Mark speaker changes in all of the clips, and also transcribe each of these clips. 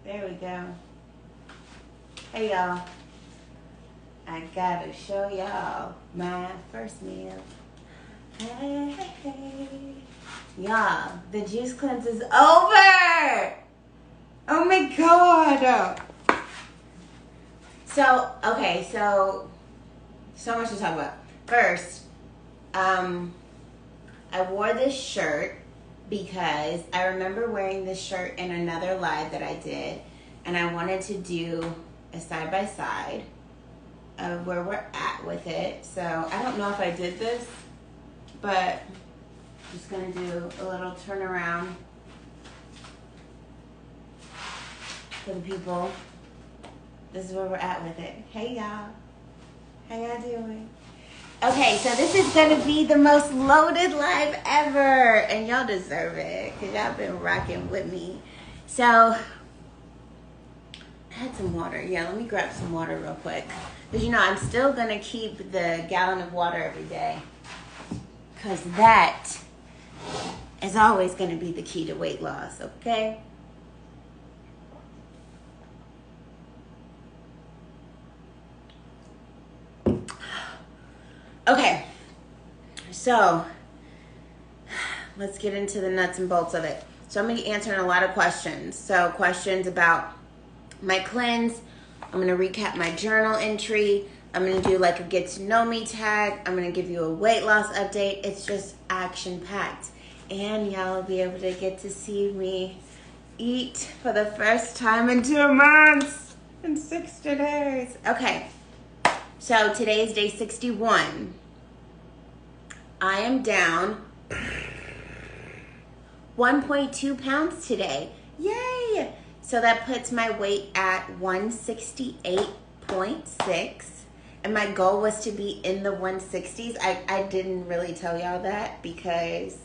Speaker 1: There we go. Hey, y'all. I gotta show y'all my first meal. Hey, hey, hey. Y'all, the juice cleanse is over. Oh my God. So much to talk about. First, I wore this shirt because I remember wearing this shirt in another live that I did, and I wanted to do a side-by-side of where we're at with it. So I don't know if I did this, but I'm just gonna do a little turnaround for the people. This is where we're at with it. Hey y'all, how y'all doing? Okay, so this is gonna be the most loaded live ever, and y'all deserve it because y'all been rocking with me. So I had some water. Yeah, let me grab some water real quick because I'm still gonna keep the gallon of water every day because that is always gonna be the key to weight loss. Okay. Okay, so let's get into the nuts and bolts of it. So I'm going to be answering a lot of questions. So questions about my cleanse. I'm going to recap my journal entry. I'm going to do like a get to know me tag. I'm going to give you a weight loss update. It's just action packed. And y'all will be able to get to see me eat for the first time in 2 months, in 60 days. Okay. So today is day 61. I am down 1.2 pounds today. Yay! So that puts my weight at 168.6. And my goal was to be in the 160s. I didn't really tell y'all that because,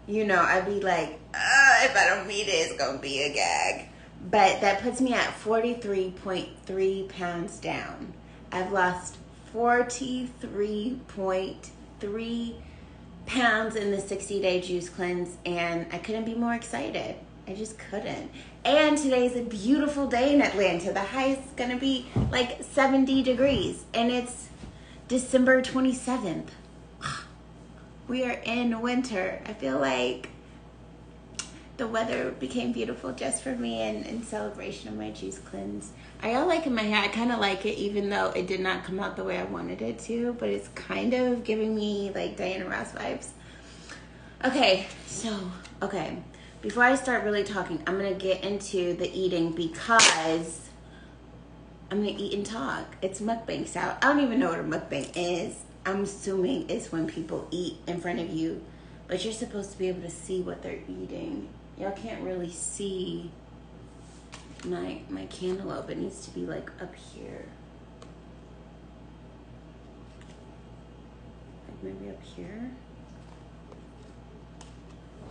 Speaker 1: I'd be like, if I don't meet it, it's going to be a gag. But that puts me at 43.3 pounds down. I've lost 43.3 pounds in the 60-day juice cleanse, and I couldn't be more excited. I just couldn't. And today's a beautiful day in Atlanta. The high is going to be like 70 degrees, and it's December 27th. We are in winter. I feel like the weather became beautiful just for me and in celebration of my juice cleanse. Are y'all liking my hair? I kind of like it even though it did not come out the way I wanted it to, but it's kind of giving me like Diana Ross vibes. Okay, before I start really talking, I'm going to get into the eating because I'm going to eat and talk. It's mukbang style. I don't even know what a mukbang is. I'm assuming it's when people eat in front of you, but you're supposed to be able to see what they're eating. Y'all can't really see my cantaloupe. It needs to be like up here. Like maybe up here.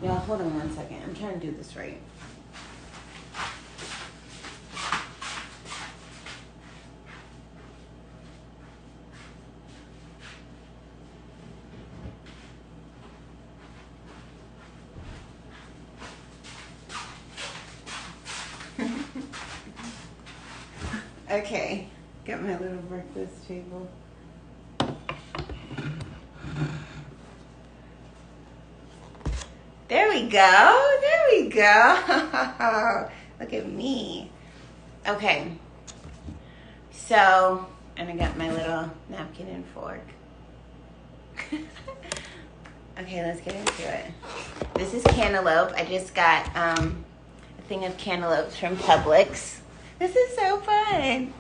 Speaker 1: Y'all, hold on 1 second. I'm trying to do this right. Okay, got my little breakfast table. There we go. Look at me. Okay, so, and I got my little napkin and fork. Okay, let's get into it. This is cantaloupe. I just got a thing of cantaloupes from Publix. This is so fun.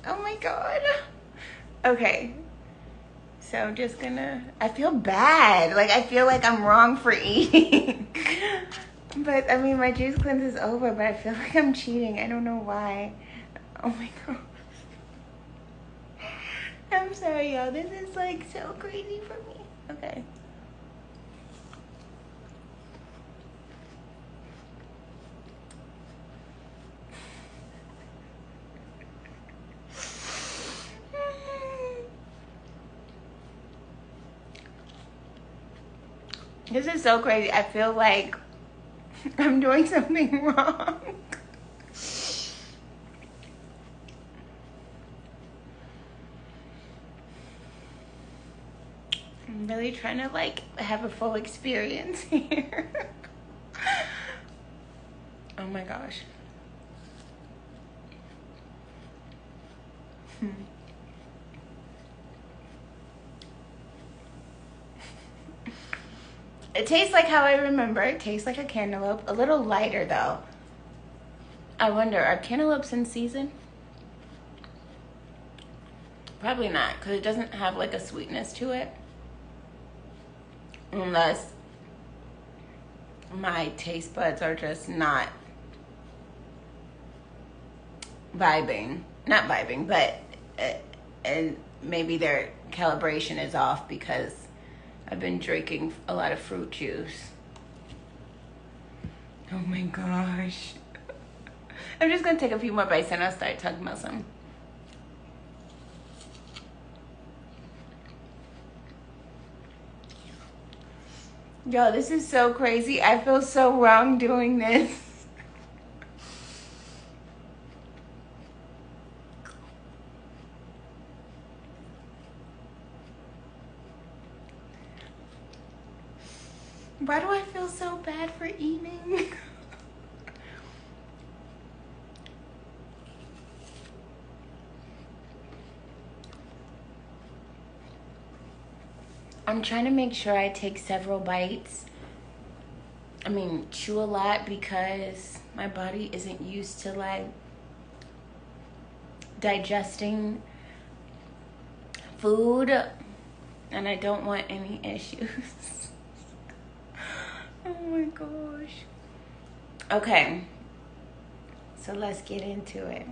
Speaker 1: Oh my God. Okay. So I'm just I feel bad. Like, I feel like I'm wrong for eating. But, I mean, my juice cleanse is over, but I feel like I'm cheating. I don't know why. Oh my God. I'm sorry, y'all. This is, like, so crazy for me. Okay. This is so crazy. I feel like I'm doing something wrong. I'm really trying to like have a full experience here. Oh my gosh. It tastes like how I remember. It tastes like a cantaloupe. A little lighter though. I wonder, are cantaloupes in season? Probably not, because it doesn't have like a sweetness to it. Unless my taste buds are just not vibing. Not vibing, but and maybe their calibration is off because I've been drinking a lot of fruit juice. Oh my gosh. I'm just going to take a few more bites and I'll start talking about some. Yo, this is so crazy. I feel so wrong doing this. Why do I feel so bad for eating? I'm trying to make sure I take several bites. I mean, chew a lot because my body isn't used to like digesting food and I don't want any issues. Oh my gosh. Okay. So let's get into it.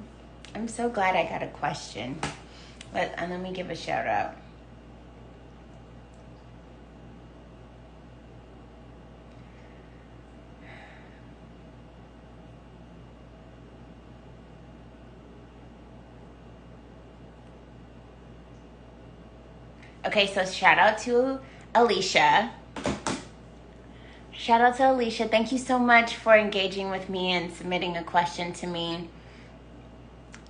Speaker 1: I'm so glad I got a question. Let me give a shout out. Okay, so shout out to Alicia. Shout out to Alicia. Thank you so much for engaging with me and submitting a question to me.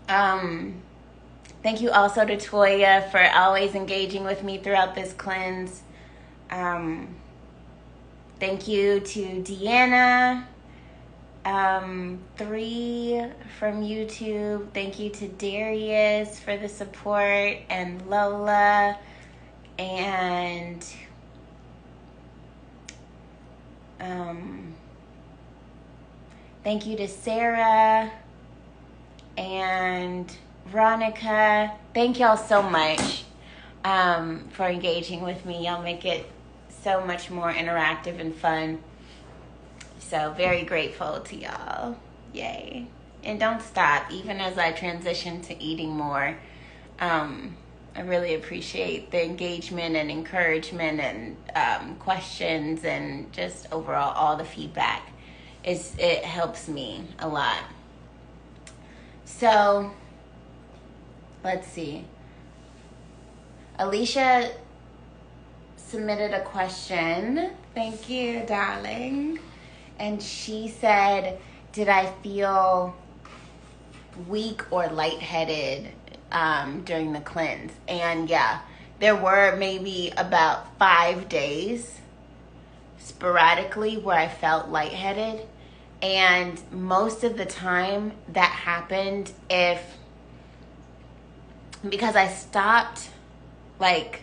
Speaker 1: Thank you also to Toya for always engaging with me throughout this cleanse. Thank you to Deanna. 3 from YouTube. Thank you to Darius for the support and Lola. And thank you to Sarah and Veronica. Thank y'all so much for engaging with me. Y'all make it so much more interactive and fun. So very grateful to y'all. Yay. And don't stop, even as I transition to eating more. I really appreciate the engagement and encouragement and questions and just overall all the feedback. It helps me a lot. So, let's see. Alicia submitted a question. Thank you, darling. And she said, did I feel weak or lightheaded during the cleanse? And yeah, there were maybe about 5 days sporadically where I felt lightheaded, and most of the time that happened because I stopped, like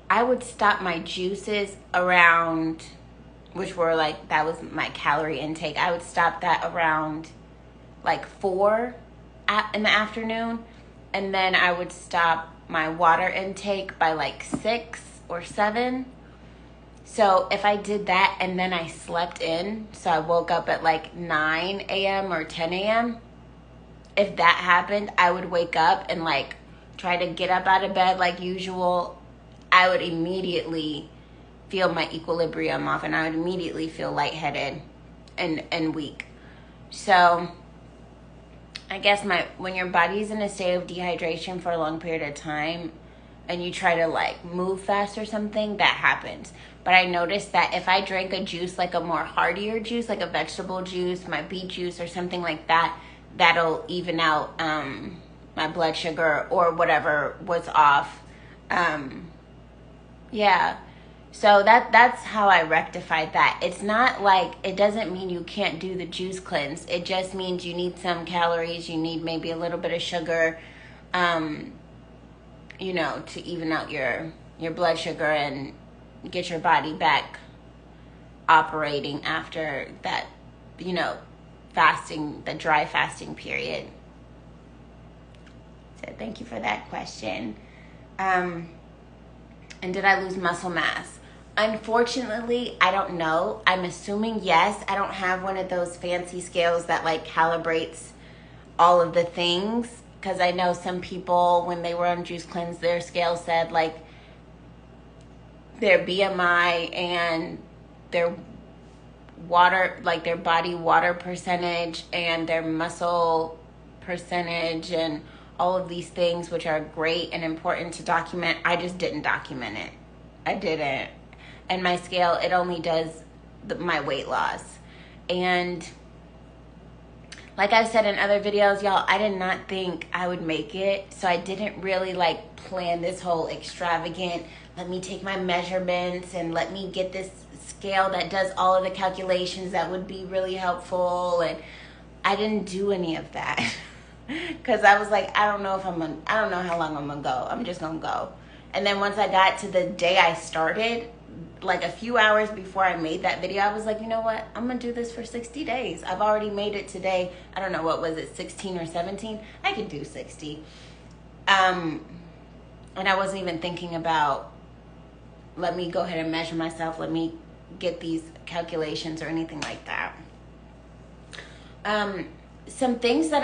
Speaker 1: I would stop my juices around, which were like, that was my calorie intake, I would stop that around like 4 in the afternoon. And then I would stop my water intake by like 6 or 7. So if I did that and then I slept in, so I woke up at like 9 a.m. or 10 a.m., if that happened, I would wake up and like try to get up out of bed like usual. I would immediately feel my equilibrium off and I would immediately feel lightheaded and weak. So I guess when your body's in a state of dehydration for a long period of time, and you try to like move fast or something, that happens. But I noticed that if I drank a juice, like a more heartier juice, like a vegetable juice, my beet juice or something like that, that'll even out my blood sugar or whatever was off. Yeah. So that's how I rectified that. It's not like, it doesn't mean you can't do the juice cleanse. It just means you need some calories. You need maybe a little bit of sugar, you know, to even out your blood sugar and get your body back operating after that, you know, fasting, the dry fasting period. So thank you for that question. And did I lose muscle mass? Unfortunately, I don't know. I'm assuming yes. I don't have one of those fancy scales that like calibrates all of the things, because I know some people, when they were on juice cleanse, their scale said like their BMI and their water, like their body water percentage and their muscle percentage and all of these things, which are great and important to document. I just didn't document it. I didn't. And my scale, it only does my weight loss. And like I've said in other videos, y'all, I did not think I would make it. So I didn't really like plan this whole extravagant, let me take my measurements and let me get this scale that does all of the calculations that would be really helpful. And I didn't do any of that. Because I was like, I don't know how long I'm going to go. I'm just going to go. And then once I got to the day I started, like a few hours before I made that video, I was like, you know what? I'm going to do this for 60 days. I've already made it today. I don't know, what was it, 16 or 17? I could do 60. And I wasn't even thinking about, let me go ahead and measure myself. Let me get these calculations or anything like that. Some things that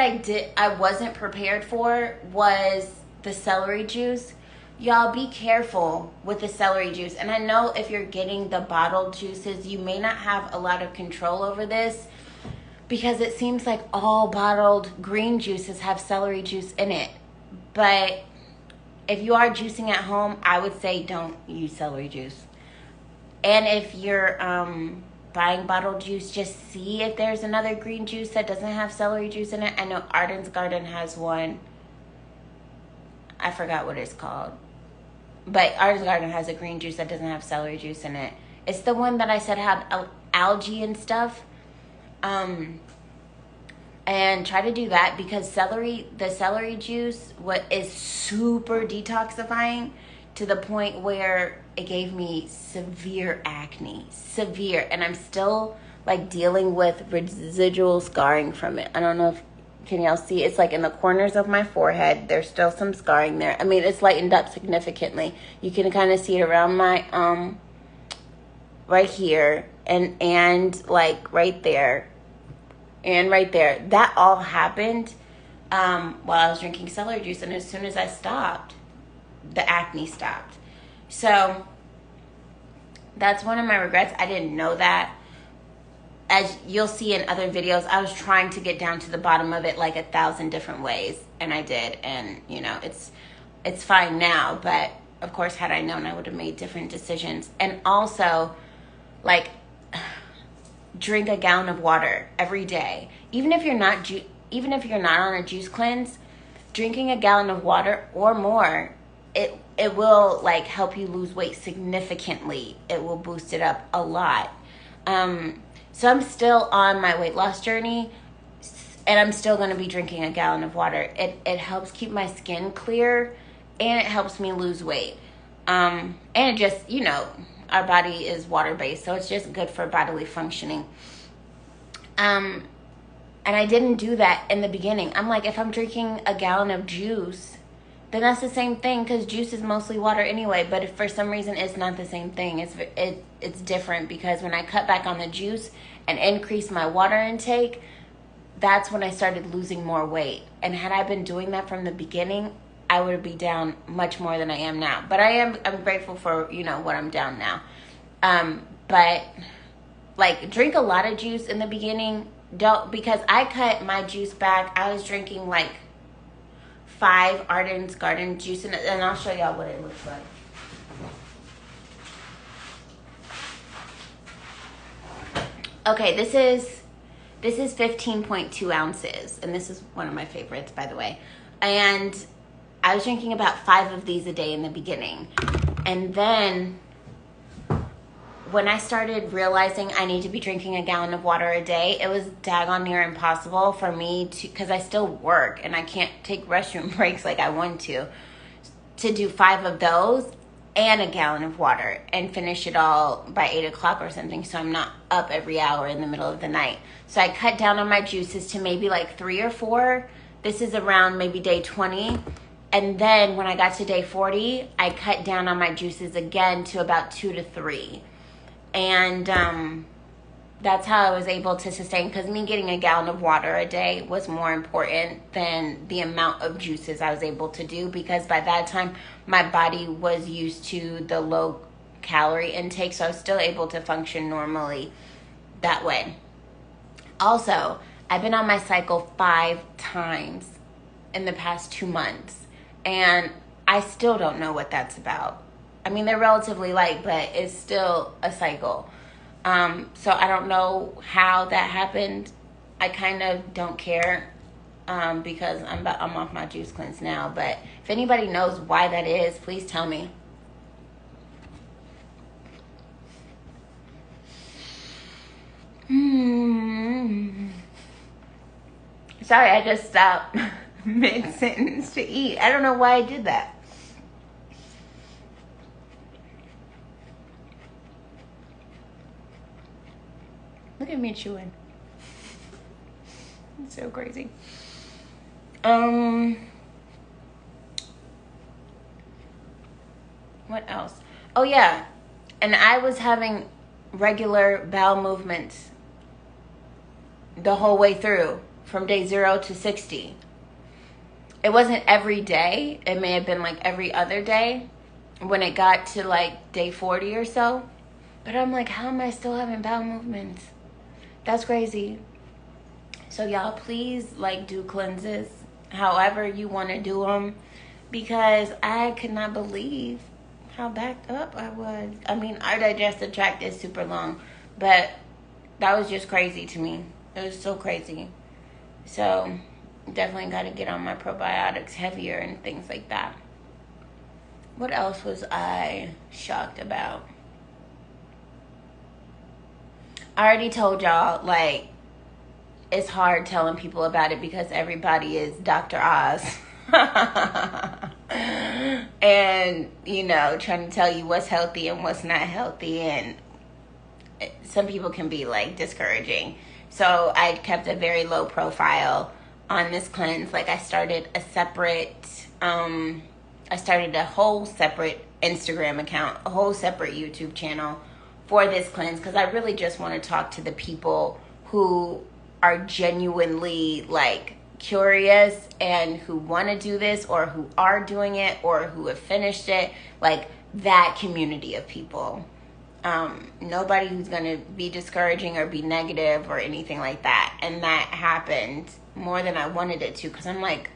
Speaker 1: I wasn't prepared for was the celery juice. Y'all be careful with the celery juice. And I know if you're getting the bottled juices, you may not have a lot of control over this, because it seems like all bottled green juices have celery juice in it. But if you are juicing at home, I would say don't use celery juice. And if you're buying bottled juice, just see if there's another green juice that doesn't have celery juice in it. I know Arden's Garden has one. I forgot what it's called. But Arden's Garden has a green juice that doesn't have celery juice in it. It's the one that I said had algae and stuff. And try to do that, because the celery juice is super detoxifying, to the point where it gave me severe acne. Severe. And I'm still like dealing with residual scarring from it. I don't know if, can y'all see? It's like in the corners of my forehead. There's still some scarring there. I mean, it's lightened up significantly. You can kind of see it around my, right here and like right there and right there. That all happened while I was drinking celery juice. And as soon as I stopped, the acne stopped. So that's one of my regrets. I didn't know that. As you'll see in other videos, I was trying to get down to the bottom of it like 1,000 different ways, and I did. And you know, it's fine now, but of course, had I known, I would have made different decisions. And also, like, drink a gallon of water every day. Even if you're not on a juice cleanse, drinking a gallon of water or more, it will like help you lose weight significantly. It will boost it up a lot. So I'm still on my weight loss journey, and I'm still going to be drinking a gallon of water. It helps keep my skin clear, and it helps me lose weight. And it just, you know, our body is water-based, so it's just good for bodily functioning. And I didn't do that in the beginning. I'm like, if I'm drinking a gallon of juice, then that's the same thing, because juice is mostly water anyway. But if for some reason it's not the same thing, it's different, because when I cut back on the juice and increase my water intake, that's when I started losing more weight. And had I been doing that from the beginning, I would be down much more than I am now. But I'm grateful for, you know, what I'm down now. But like, drink a lot of juice in the beginning. Don't, because I cut my juice back. I was drinking like 5 Arden's Garden juice, and I'll show y'all what it looks like. Okay, this is 15.2 ounces, and this is one of my favorites, by the way. And I was drinking about 5 of these a day in the beginning. And then when I started realizing I need to be drinking a gallon of water a day, it was daggone near impossible for me to, because I still work and I can't take restroom breaks like I want to do 5 of those and a gallon of water and finish it all by 8 o'clock or something, so I'm not up every hour in the middle of the night. So I cut down on my juices to maybe like 3 or 4. This is around maybe day 20. And then when I got to day 40, I cut down on my juices again to about 2 to 3. And that's how I was able to sustain, because me getting a gallon of water a day was more important than the amount of juices I was able to do, because by that time my body was used to the low calorie intake, so I was still able to function normally that way. Also, I've been on my cycle 5 times in the past 2 months, and I still don't know what that's about. I mean, they're relatively light, but it's still a cycle. So I don't know how that happened. I kind of don't care because I'm off my juice cleanse now. But if anybody knows why that is, please tell me. Sorry, I just stopped mid-sentence to eat. I don't know why I did that. Look at me chewing. It's so crazy. What else? Oh yeah. And I was having regular bowel movements the whole way through, from day 0 to 60. It wasn't every day. It may have been like every other day when it got to like day 40 or so. But I'm like, how am I still having bowel movements? That's crazy. So y'all, please like do cleanses however you want to do them, because I could not believe how backed up I was. I mean, our digestive tract is super long, but that was just crazy to me. It was so crazy. So definitely got to get on my probiotics heavier and things like that. What else was I shocked about? I already told y'all, like, it's hard telling people about it because everybody is Dr. Oz. And, you know, trying to tell you what's healthy and what's not healthy. And some people can be, like, discouraging. So I kept a very low profile on this cleanse. Like, I started a whole separate Instagram account, a whole separate YouTube channel for this cleanse, because I really just want to talk to the people who are genuinely like curious and who want to do this, or who are doing it, or who have finished it, like that community of people. Nobody who's going to be discouraging or be negative or anything like that. And that happened more than I wanted it to, because I'm like,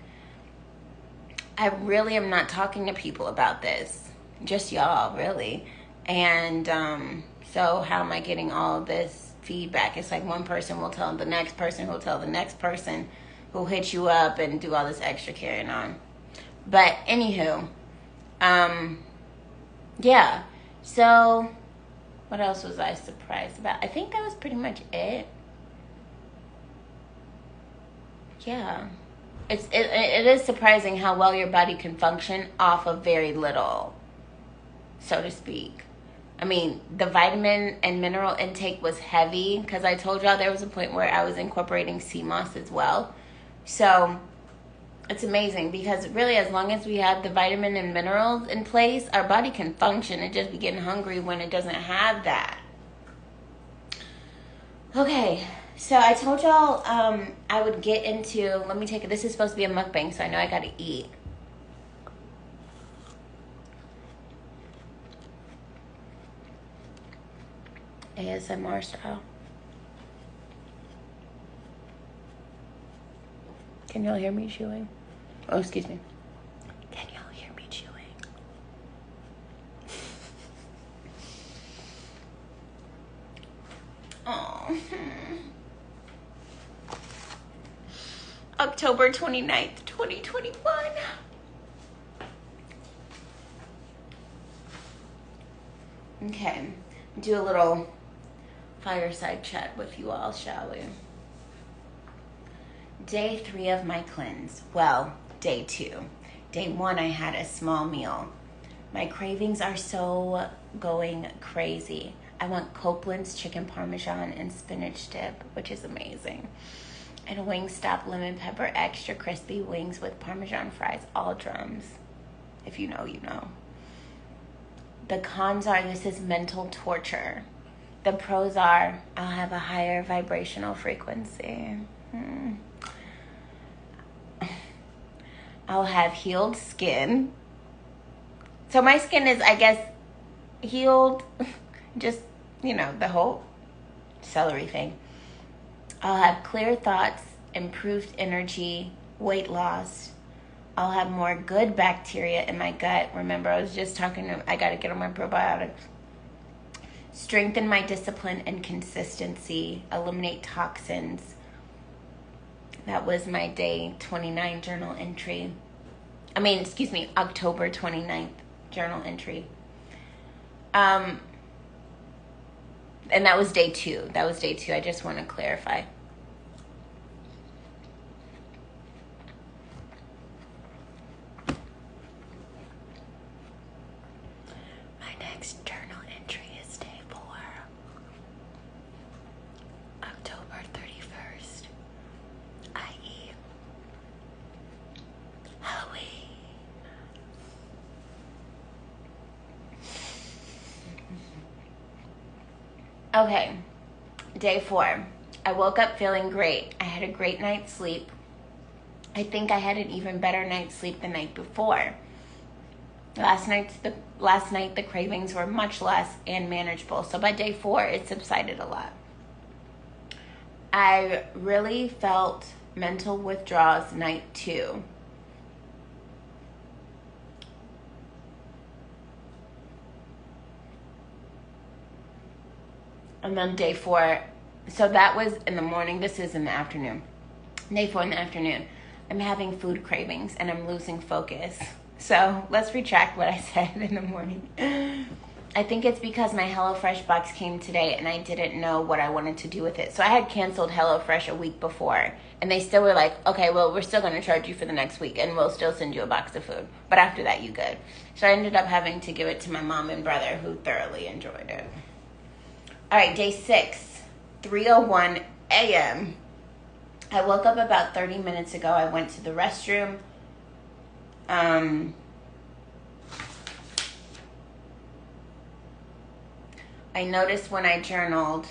Speaker 1: I really am not talking to people about this, just y'all, really. And so how am I getting all of this feedback? It's like one person will tell the next person, who'll tell the next person, who'll hit you up and do all this extra carrying on. But anywho, yeah. So what else was I surprised about? I think that was pretty much it. Yeah. It is surprising how well your body can function off of very little, so to speak. I mean, the vitamin and mineral intake was heavy, because I told y'all there was a point where I was incorporating sea moss as well. So it's amazing, because really, as long as we have the vitamin and minerals in place, our body can function. It just be getting hungry when it doesn't have that. Okay, so I told y'all I would get into, let me take it. This is supposed to be a mukbang, so I know I got to eat. ASMR style. Can y'all hear me chewing? Oh, excuse me. Can y'all hear me chewing? Oh. October 29th, 2021. Okay. Do a little fireside chat with you all, shall we? Day 3 of my cleanse. Well, day 2. Day 1, I had a small meal. My cravings are so going crazy. I want Copeland's chicken parmesan and spinach dip, which is amazing. And Wingstop lemon pepper extra crispy wings with parmesan fries, all drums. If you know, you know. The cons are this is mental torture. The pros are I'll have a higher vibrational frequency. I'll have healed skin. So my skin is, I guess, healed. Just, the whole celery thing. I'll have clear thoughts, improved energy, weight loss. I'll have more good bacteria in my gut. Remember, I was just talking I got to get on my probiotics. Strengthen my discipline and consistency. Eliminate toxins. That was my day 29 journal entry. October 29th journal entry. And that was day 2. I just want to clarify. My next journal entry is day 4. October 31st. I.e. Halloween. Okay, day 4. I woke up feeling great. I had a great night's sleep. I think I had an even better night's sleep the night before. Last night the cravings were much less and manageable. So by day 4, it subsided a lot. I really felt mental withdrawals night 2. And then day 4, so that was in the morning. This is in the afternoon. Day 4 in the afternoon. I'm having food cravings and I'm losing focus. So let's retract what I said in the morning. I think it's because my HelloFresh box came today and I didn't know what I wanted to do with it. So I had canceled HelloFresh a week before. And they still were like, okay, well, we're still going to charge you for the next week and we'll still send you a box of food. But after that, you good. So I ended up having to give it to my mom and brother who thoroughly enjoyed it. All right, day 6, 3:01 a.m. I woke up about 30 minutes ago. I went to the restroom. I noticed when I journaled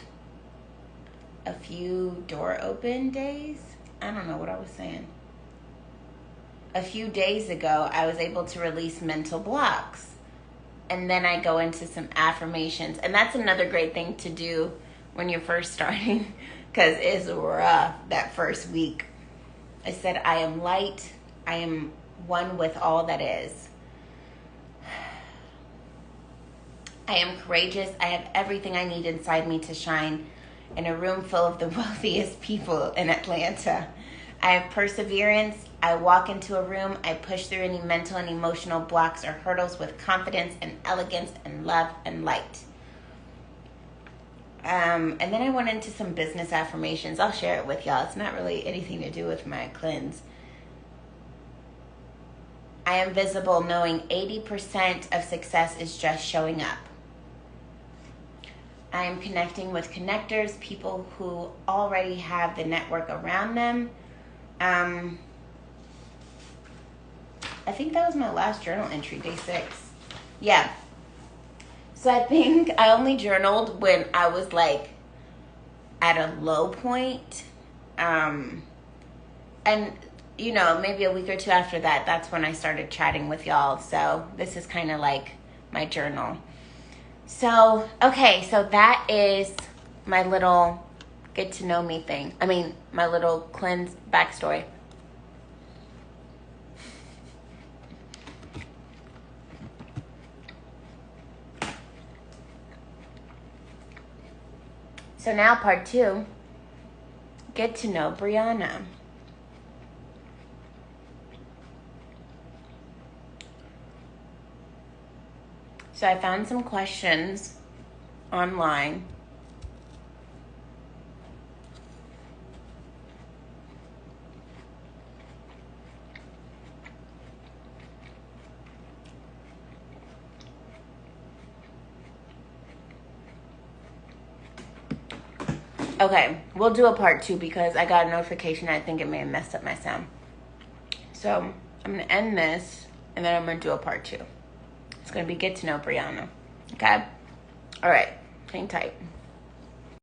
Speaker 1: a few door open days. I don't know what I was saying. A few days ago, I was able to release mental blocks. And then I go into some affirmations. And that's another great thing to do when you're first starting. Because it's rough that first week. I said, I am light. I am one with all that is. I am courageous. I have everything I need inside me to shine in a room full of the wealthiest people in Atlanta. I have perseverance. I walk into a room. I push through any mental and emotional blocks or hurdles with confidence and elegance and love and light. And then I went into some business affirmations. I'll share it with y'all. It's not really anything to do with my cleanse. I am visible, knowing 80% of success is just showing up. I am connecting with connectors, people who already have the network around them. I think that was my last journal entry, day 6. Yeah. So I think I only journaled when I was like at a low point. And, maybe a week or 2 after that, that's when I started chatting with y'all. So this is kind of like my journal. So, okay, so that is my little get to know me thing. My little cleanse backstory. So now part 2, get to know Brianna. So I found some questions online. Okay, we'll do a part 2 because I got a notification. I think it may have messed up my sound. So I'm going to end this, and then I'm going to do a part 2. It's going to be get to know Brianna. Okay? All right. Hang tight.